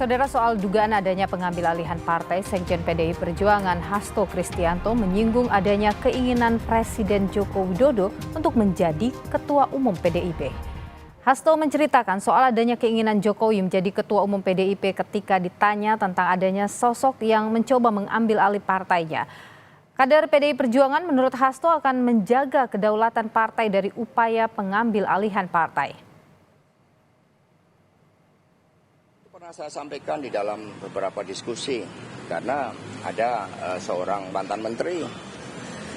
Saudara, soal dugaan adanya pengambil alihan partai, Sekjen PDI Perjuangan Hasto Kristianto menyinggung adanya keinginan Presiden Joko Widodo untuk menjadi Ketua Umum PDIP. Hasto menceritakan soal adanya keinginan Jokowi menjadi Ketua Umum PDIP ketika ditanya tentang adanya sosok yang mencoba mengambil alih partainya. Kader PDI Perjuangan menurut Hasto akan menjaga kedaulatan partai dari upaya pengambil alihan partai. Pernah saya sampaikan di dalam beberapa diskusi, karena ada seorang mantan menteri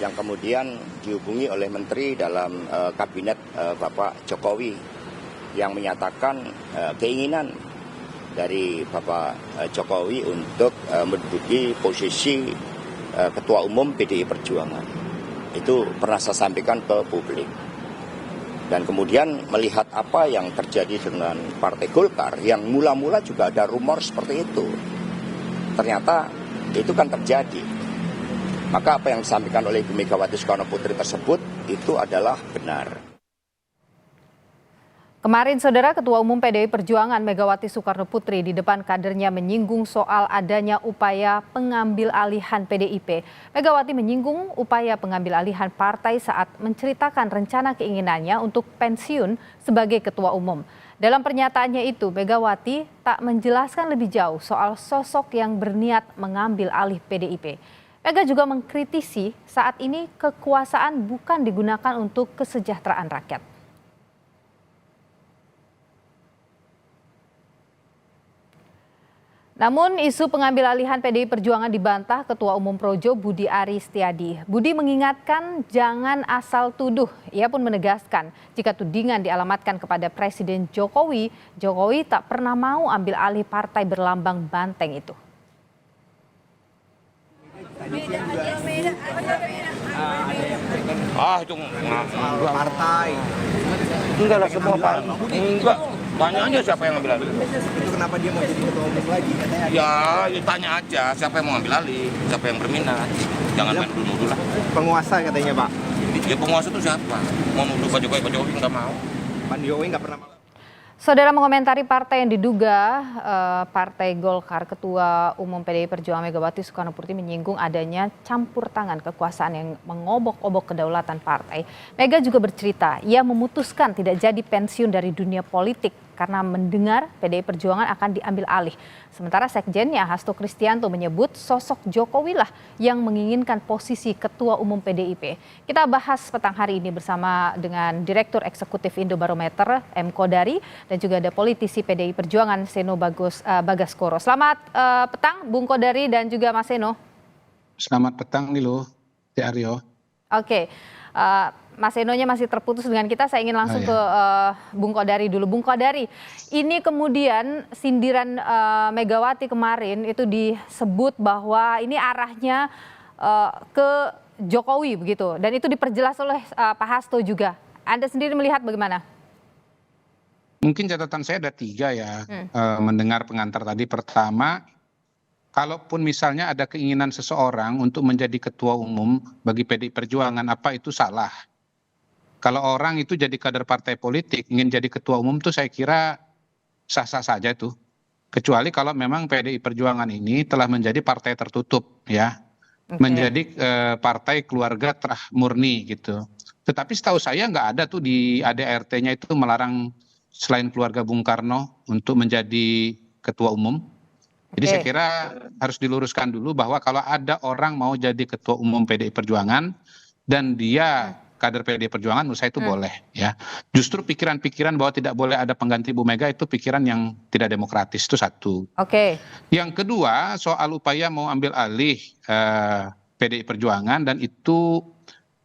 yang kemudian dihubungi oleh menteri dalam kabinet Bapak Jokowi yang menyatakan keinginan dari Bapak Jokowi untuk menduduki posisi Ketua Umum PDI Perjuangan. Itu pernah saya sampaikan ke publik. Dan kemudian melihat apa yang terjadi dengan Partai Golkar yang mula-mula juga ada rumor seperti itu. Ternyata itu kan terjadi. Maka apa yang disampaikan oleh Ibu Megawati Soekarno Putri tersebut itu adalah benar. Kemarin, Saudara, Ketua Umum PDI Perjuangan Megawati Soekarno Putri di depan kadernya menyinggung soal adanya upaya pengambil alihan PDIP. Megawati menyinggung upaya pengambil alihan partai saat menceritakan rencana keinginannya untuk pensiun sebagai Ketua Umum. Dalam pernyataannya itu, Megawati tak menjelaskan lebih jauh soal sosok yang berniat mengambil alih PDIP. Mega juga mengkritisi saat ini kekuasaan bukan digunakan untuk kesejahteraan rakyat. Namun isu pengambil alihan PDI Perjuangan dibantah Ketua Umum Projo Budi Aris Setiadi. Budi mengingatkan jangan asal tuduh. Ia pun menegaskan jika tudingan dialamatkan kepada Presiden Jokowi, Jokowi tak pernah mau ambil alih partai berlambang banteng itu. Itu partai. Enggak lah, semua partai. Enggak. Tanya aja siapa yang ngambil alih. Itu kenapa dia mau jadi ketua umum lagi katanya? Ya tanya aja siapa yang mau ngambil alih, siapa yang berminat. Jangan main dulu lah. Penguasa katanya, Pak. Ya penguasa itu siapa? Mau nuduh Pak Jokowi nggak mau. Pak Jokowi nggak pernah mau. Saudara, mengomentari partai yang diduga Partai Golkar, Ketua Umum PDI Perjuangan Megawati Soekarno Putri menyinggung adanya campur tangan kekuasaan yang mengobok-obok kedaulatan partai. Mega juga bercerita, ia memutuskan tidak jadi pensiun dari dunia politik karena mendengar PDI Perjuangan akan diambil alih. Sementara Sekjennya Hasto Kristianto menyebut sosok Jokowi lah yang menginginkan posisi Ketua Umum PDIP. Kita bahas petang hari ini bersama dengan Direktur Eksekutif Indobarometer M. Kodari dan juga ada politisi PDI Perjuangan Seno Bagaskoro. Selamat petang Bung Kodari dan juga Mas Seno. Selamat petang Nilo, Di Aryo. Oke. Mas Enonya masih terputus dengan kita, saya ingin langsung ke Bung Kodari dulu. Bung Kodari, ini kemudian sindiran Megawati kemarin itu disebut bahwa ini arahnya ke Jokowi begitu. Dan itu diperjelas oleh Pak Hasto juga. Anda sendiri melihat bagaimana? Mungkin catatan saya ada 3 ya, mendengar pengantar tadi. Pertama, kalaupun misalnya ada keinginan seseorang untuk menjadi ketua umum bagi PDI Perjuangan, apa itu salah? Kalau orang itu jadi kader partai politik, ingin jadi ketua umum tuh saya kira sah-sah saja itu. Kecuali kalau memang PDI Perjuangan ini telah menjadi partai tertutup ya. Menjadi partai keluarga terah murni gitu. Tetapi setahu saya nggak ada tuh di ADRT-nya itu melarang selain keluarga Bung Karno untuk menjadi ketua umum. Jadi saya kira harus diluruskan dulu bahwa kalau ada orang mau jadi ketua umum PDI Perjuangan dan dia kader PDI Perjuangan, menurut saya itu boleh ya. Justru pikiran-pikiran bahwa tidak boleh ada pengganti Bu Mega itu pikiran yang tidak demokratis, itu satu. Yang kedua, soal upaya mau ambil alih PDI Perjuangan dan itu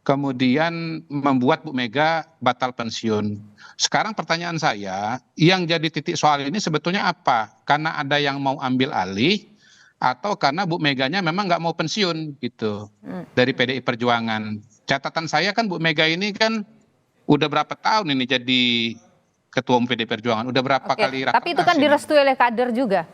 kemudian membuat Bu Mega batal pensiun. Sekarang pertanyaan saya, yang jadi titik soal ini sebetulnya apa? Karena ada yang mau ambil alih atau karena Bu Meganya memang nggak mau pensiun gitu dari PDI Perjuangan. Catatan saya kan Bu Mega ini kan udah berapa tahun ini jadi ketua umum PDI Perjuangan, udah berapa kali rapat. Tapi itu kan direstui oleh kader juga.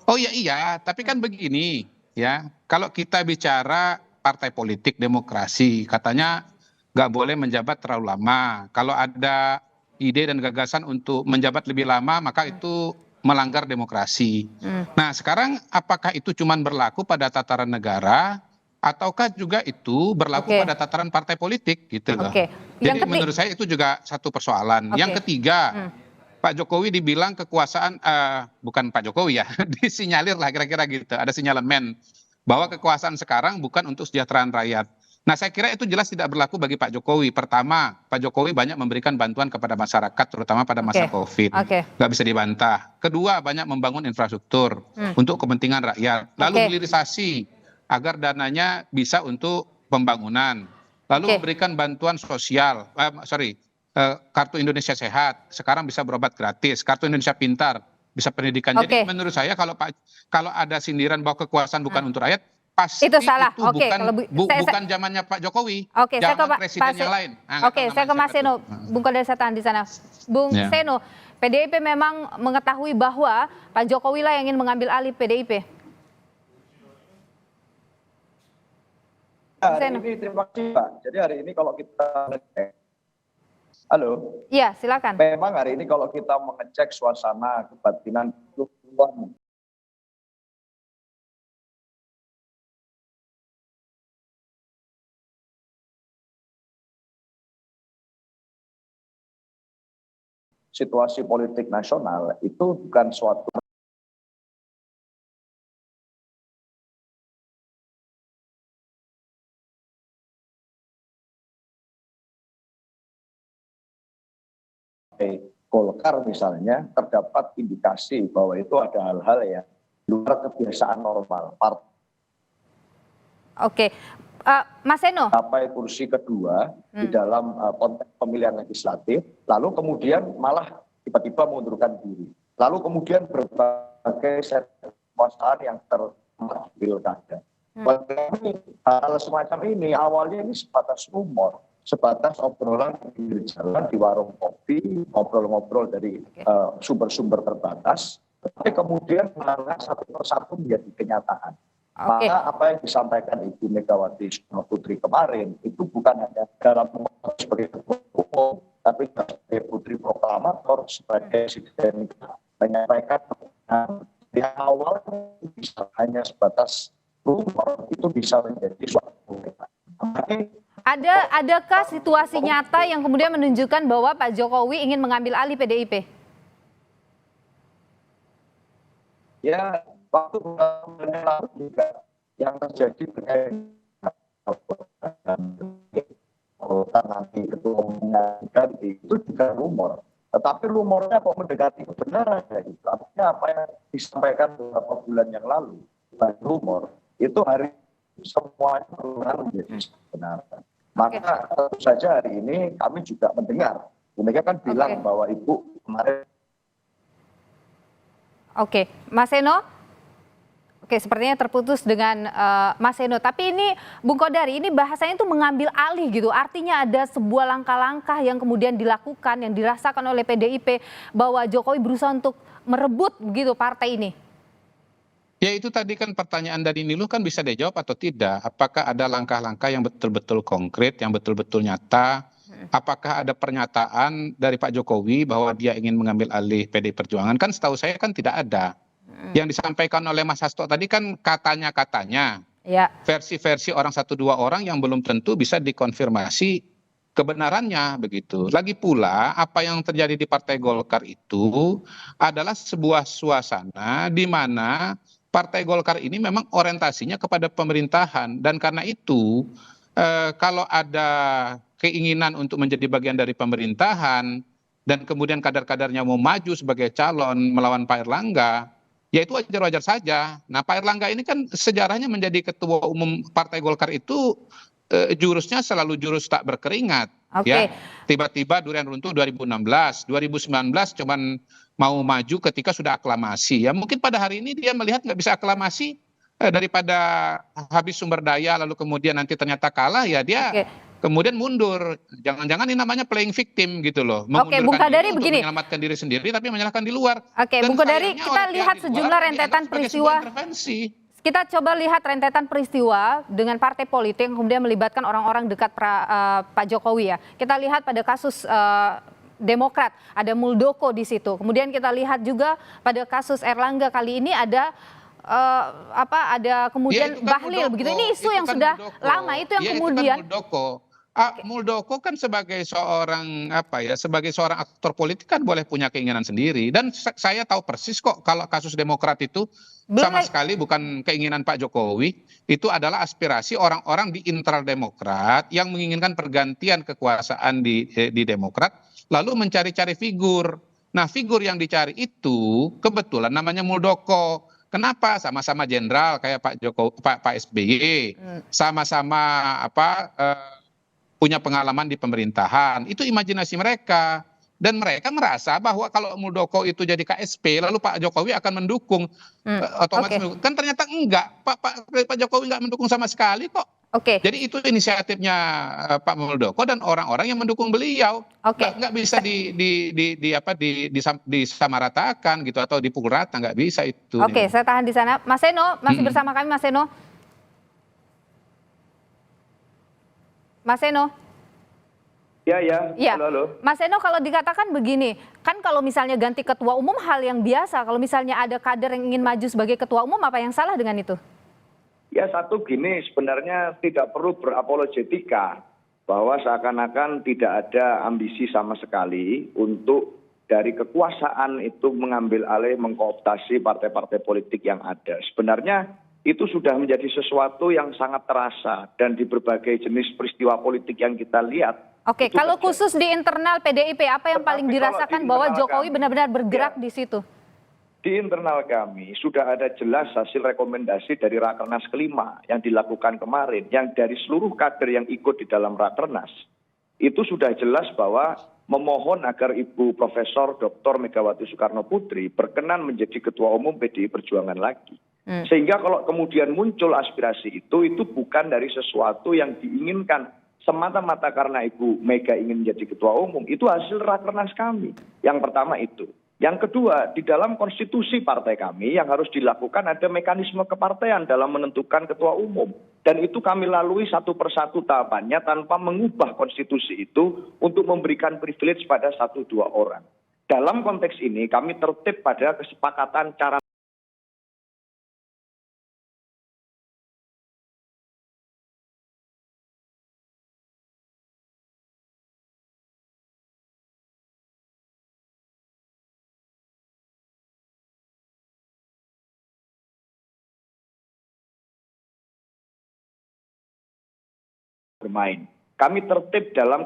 Oh iya, tapi kan begini ya, kalau kita bicara partai politik demokrasi, katanya nggak boleh menjabat terlalu lama. Kalau ada ide dan gagasan untuk menjabat lebih lama, maka itu melanggar demokrasi. Nah, sekarang apakah itu cuma berlaku pada tataran negara ataukah juga itu berlaku pada tataran partai politik gitu loh. Jadi menurut saya itu juga satu persoalan. Yang ketiga, Pak Jokowi dibilang kekuasaan, bukan Pak Jokowi ya, disinyalir lah kira-kira gitu, ada sinyalemen bahwa kekuasaan sekarang bukan untuk kesejahteraan rakyat. Nah, saya kira itu jelas tidak berlaku bagi Pak Jokowi. Pertama, Pak Jokowi banyak memberikan bantuan kepada masyarakat, terutama pada masa COVID. Nggak bisa dibantah. Kedua, banyak membangun infrastruktur untuk kepentingan rakyat. Lalu hilirisasi agar dananya bisa untuk pembangunan. Lalu memberikan bantuan sosial, Kartu Indonesia Sehat, sekarang bisa berobat gratis. Kartu Indonesia Pintar, bisa pendidikan. Jadi menurut saya kalau ada sindiran bahwa kekuasaan bukan untuk rakyat, pasti itu salah. Itu bukan zamannya Pak Jokowi, zaman presiden yang lain. Saya ke Mas Seno, Bung Kodari Setan di sana. Bung Seno, PDIP memang mengetahui bahwa Pak Jokowi lah yang ingin mengambil alih PDIP. Hari ini terima kasih Pak. Jadi hari ini kalau kita halo. Iya, silakan. Memang hari ini kalau kita mengecek suasana kebatinan keluhan situasi politik nasional itu bukan suatu Golkar misalnya terdapat indikasi bahwa itu ada hal-hal yang luar kebiasaan normal. Mas Seno. Sampai kursi kedua di dalam konteks pemilihan legislatif, lalu kemudian malah tiba-tiba mengundurkan diri. Lalu kemudian berbagai kekuasaan yang terpilkada. Hal semacam ini awalnya ini sebatas rumor, sebatas obrolan di jalan, di warung kopi, ngobrol-ngobrol dari sumber-sumber terbatas, tapi kemudian mengarah satu persatu menjadi kenyataan. Maka apa yang disampaikan Ibu Megawati Soekarno Putri kemarin itu bukan hanya dalam sebagai ketua umum, tapi sebagai putri proklamator, sebagai presiden menyampaikan di awal bisa hanya sebatas rumor, itu bisa menjadi suatu Adakah situasi nyata yang kemudian menunjukkan bahwa Pak Jokowi ingin mengambil alih PDIP? Ya, waktu bulan lalu juga yang terjadi terkait nanti ketua umumnya ganti itu juga rumor. Tetapi rumornya kok mendekati kebenaran ya itu. Artinya apa yang disampaikan beberapa bulan yang lalu bukan rumor, itu hari semuanya berulang menjadi kebenaran. Maka tentu saja hari ini kami juga mendengar, Bu Mega kan bilang bahwa Ibu kemarin. Mas Seno. Sepertinya terputus dengan Mas Seno. Tapi ini Bung Kodari, ini bahasanya itu mengambil alih gitu. Artinya ada sebuah langkah-langkah yang kemudian dilakukan, yang dirasakan oleh PDIP bahwa Jokowi berusaha untuk merebut begitu partai ini. Ya itu tadi kan pertanyaan dari Niluh kan bisa dijawab atau tidak. Apakah ada langkah-langkah yang betul-betul konkret, yang betul-betul nyata? Apakah ada pernyataan dari Pak Jokowi bahwa dia ingin mengambil alih PDI Perjuangan? Kan setahu saya kan tidak ada. Yang disampaikan oleh Mas Hasto tadi kan katanya-katanya. Versi-versi orang satu dua orang yang belum tentu bisa dikonfirmasi kebenarannya begitu. Lagi pula apa yang terjadi di Partai Golkar itu adalah sebuah suasana di mana Partai Golkar ini memang orientasinya kepada pemerintahan, dan karena itu kalau ada keinginan untuk menjadi bagian dari pemerintahan dan kemudian kader-kadernya mau maju sebagai calon melawan Pak Erlangga, ya itu wajar-wajar saja. Nah, Pak Erlangga ini kan sejarahnya menjadi ketua umum Partai Golkar itu jurusnya selalu jurus tak berkeringat. Ya, tiba-tiba durian runtuh 2016, 2019 cuman mau maju ketika sudah aklamasi. Ya mungkin pada hari ini dia melihat nggak bisa aklamasi daripada habis sumber daya lalu kemudian nanti ternyata kalah, ya dia kemudian mundur. Jangan-jangan ini namanya playing victim gitu loh. Bung Kodari begini. Menyelamatkan diri sendiri tapi menyalahkan di luar. Bung Kodari, kita lihat sejumlah rentetan peristiwa. Kita coba lihat rentetan peristiwa dengan partai politik yang kemudian melibatkan orang-orang dekat Pak Jokowi ya. Kita lihat pada kasus Demokrat, ada Muldoko di situ. Kemudian kita lihat juga pada kasus Erlangga kali ini ada ada kemudian Ya, itu kan Bahlil Muldoko, begitu. Ini isu itu yang kan sudah Muldoko. lama itu yang Ya, itu kan kemudian Muldoko. Muldoko kan sebagai seorang sebagai seorang aktor politik kan boleh punya keinginan sendiri, dan saya tahu persis kok kalau kasus Demokrat itu belum sama lagi. sekali bukan keinginan Pak Jokowi, itu adalah aspirasi orang-orang di internal Demokrat yang menginginkan pergantian kekuasaan di Demokrat, lalu mencari-cari figur. Nah, figur yang dicari itu kebetulan namanya Muldoko. Kenapa? Sama-sama jenderal kayak Pak Jokowi, Pak SBY, sama-sama punya pengalaman di pemerintahan. Itu imajinasi mereka. Dan mereka merasa bahwa kalau Muldoko itu jadi KSP, lalu Pak Jokowi akan mendukung, otomatis Oke. mendukung. Kan ternyata enggak. Pak Jokowi enggak mendukung sama sekali kok. Oke. Jadi itu inisiatifnya Pak Muldoko dan orang-orang yang mendukung beliau. Oke. Nggak bisa disamaratakan gitu atau dipukul rata, nggak bisa itu. Oke, saya tahan di sana. Mas Seno masih bersama kami, Mas Seno. Mas Seno. Ya. Ya, Halo. Mas Seno, kalau dikatakan begini, kan kalau misalnya ganti ketua umum hal yang biasa. Kalau misalnya ada kader yang ingin maju sebagai ketua umum, apa yang salah dengan itu? Ya, satu gini, sebenarnya tidak perlu berapologetika bahwa seakan-akan tidak ada ambisi sama sekali untuk dari kekuasaan itu mengambil alih, mengkooptasi partai-partai politik yang ada. Sebenarnya itu sudah menjadi sesuatu yang sangat terasa dan di berbagai jenis peristiwa politik yang kita lihat. Oke, kalau khusus di internal PDIP, apa yang paling dirasakan bahwa Jokowi benar-benar bergerak di situ? Di internal kami sudah ada jelas hasil rekomendasi dari Rakernas kelima yang dilakukan kemarin, yang dari seluruh kader yang ikut di dalam Rakernas, itu sudah jelas bahwa memohon agar Ibu Profesor Dr. Megawati Soekarno Putri berkenan menjadi Ketua Umum PDI Perjuangan lagi. Sehingga kalau kemudian muncul aspirasi itu bukan dari sesuatu yang diinginkan semata-mata karena Ibu Mega ingin menjadi Ketua Umum, itu hasil Rakernas kami. Yang pertama itu. Yang kedua, di dalam konstitusi partai kami yang harus dilakukan ada mekanisme kepartean dalam menentukan ketua umum. Dan itu kami lalui satu persatu tahapannya tanpa mengubah konstitusi itu untuk memberikan privilege pada 1-2 orang. Dalam konteks ini kami tertib pada kesepakatan cara bermain. Kami tertib dalam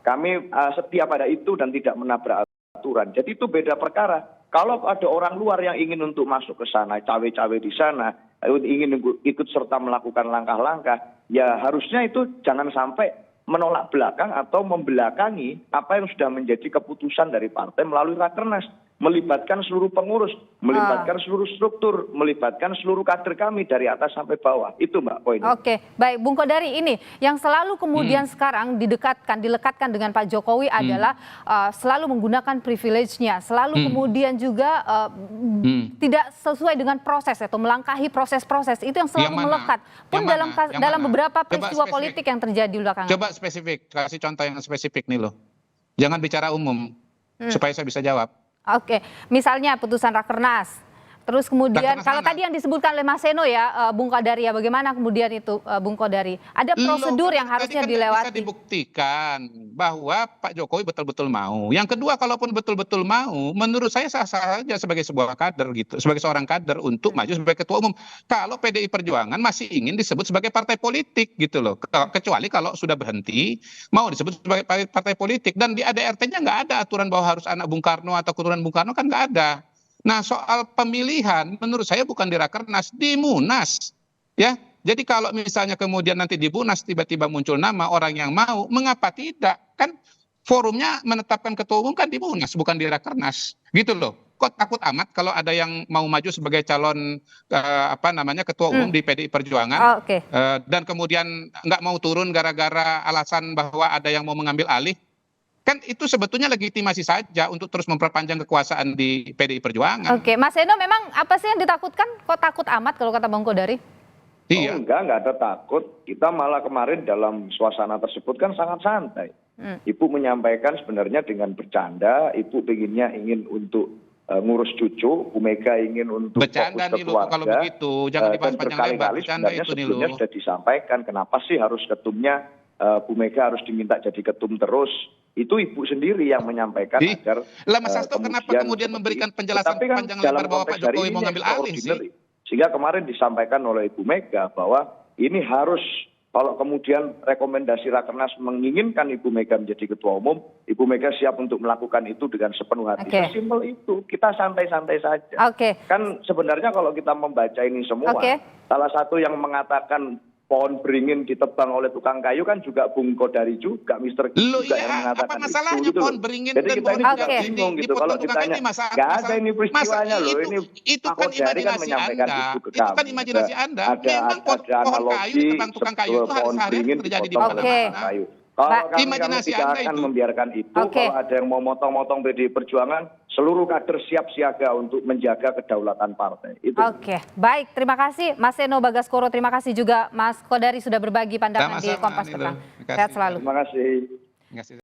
kami setia pada itu dan tidak menabrak aturan. Jadi itu beda perkara. Kalau ada orang luar yang ingin untuk masuk ke sana, cawe-cawe di sana, ingin ikut serta melakukan langkah-langkah, ya harusnya itu jangan sampai menolak belakang atau membelakangi apa yang sudah menjadi keputusan dari partai melalui Rakernas. Melibatkan seluruh pengurus, melibatkan seluruh struktur, melibatkan seluruh kader kami dari atas sampai bawah. Itu Mbak poinnya. Oke, baik Bung Kodari, ini yang selalu kemudian sekarang dilekatkan dengan Pak Jokowi adalah selalu menggunakan privilege-nya, selalu kemudian juga tidak sesuai dengan proses atau melangkahi proses-proses. Itu yang selalu melekat. Pun dalam beberapa peristiwa politik yang terjadi belakangan. Coba spesifik, kasih contoh yang spesifik nih loh. Jangan bicara umum, supaya saya bisa jawab. Oke, misalnya putusan Rakernas. Terus kemudian kalau tadi yang disebutkan oleh Mas Seno ya, Bung Kodari, ya bagaimana kemudian itu Bung Kodari? Ada prosedur yang harusnya dilewati. Bisa dibuktikan bahwa Pak Jokowi betul-betul mau. Yang kedua, kalaupun betul-betul mau, menurut saya sah-sah saja sebagai sebuah kader gitu, sebagai seorang kader untuk maju sebagai ketua umum. Kalau PDI Perjuangan masih ingin disebut sebagai partai politik gitu loh. Kecuali kalau sudah berhenti mau disebut sebagai partai politik, dan di ADRT-nya nggak ada aturan bahwa harus anak Bung Karno atau keturunan Bung Karno, kan nggak ada. Nah, soal pemilihan menurut saya bukan di Rakernas, di Munas. Ya. Jadi kalau misalnya kemudian nanti di Munas tiba-tiba muncul nama orang yang mau, mengapa tidak? Kan forumnya menetapkan ketua umum kan di Munas, bukan di Rakernas. Gitu loh. Kok takut amat kalau ada yang mau maju sebagai calon ketua umum di PDI Perjuangan, dan kemudian nggak mau turun gara-gara alasan bahwa ada yang mau mengambil alih? Kan itu sebetulnya legitimasi saja untuk terus memperpanjang kekuasaan di PDI Perjuangan. Oke, Mas Seno, memang apa sih yang ditakutkan? Kok takut amat kalau kata Bang Kodari? Iya. Oh, enggak ada takut. Kita malah kemarin dalam suasana tersebut kan sangat santai. Ibu menyampaikan sebenarnya dengan bercanda, Ibu ingin untuk ngurus cucu, Bu Mega ingin untuk Bercanda fokus ke nih lo kalau keluarga. begitu, jangan Dan dibahas panjang lebar. berkali-kali Bercanda sebenarnya itu nih sebelumnya lo. sudah disampaikan kenapa sih harus ketumnya Bu Mega harus diminta jadi ketum terus. Itu Ibu sendiri yang menyampaikan agar Lah Mas Hasto kenapa kemudian memberikan penjelasan Tetapi kan panjang dalam lebar bahwa Pak konteks hari Jokowi ini mau ngambil alih sih? extraordinary. Sehingga kemarin disampaikan oleh Ibu Mega bahwa ini harus, kalau kemudian rekomendasi Rakernas menginginkan Ibu Mega menjadi ketua umum, Ibu Mega siap untuk melakukan itu dengan sepenuh hati. Oke. Sesimpel itu, kita santai-santai saja. Oke. Kan sebenarnya kalau kita membaca ini semua, Oke. salah satu yang mengatakan pohon beringin ditebang oleh tukang kayu kan juga Bung Kodari juga, Mr. G Loh juga iya, yang mengatakan apa masalahnya itu. pohon Loh. beringin Jadi dan kita pohon ini juga Oke. bingung gitu. dipotong Kalau tukang kayu ditanya, ini nggak ada ini peristiwanya loh. Ini itu Pak kan Kodari kan imajinasi menyampaikan Anda. itu ke Itu kan kami. imajinasi Anda. Ada Memang pohon kayu analogi ditebang tukang kayu itu pohon sehari-hari beringin terjadi di dipotong oleh Oke. tukang kayu. Kalau kami Imajinasi tidak Anda akan itu. membiarkan itu. Oke. Kalau ada yang mau motong-motong PDI Perjuangan, seluruh kader siap siaga untuk menjaga kedaulatan partai. Itu. Oke, baik. Terima kasih Mas Seno Bagaskoro. Terima kasih juga Mas Kodari sudah berbagi pandangan di Sama-sama, Kompas Nilo. Petang. Terima kasih. Sehat selalu. Terima kasih. Terima kasih.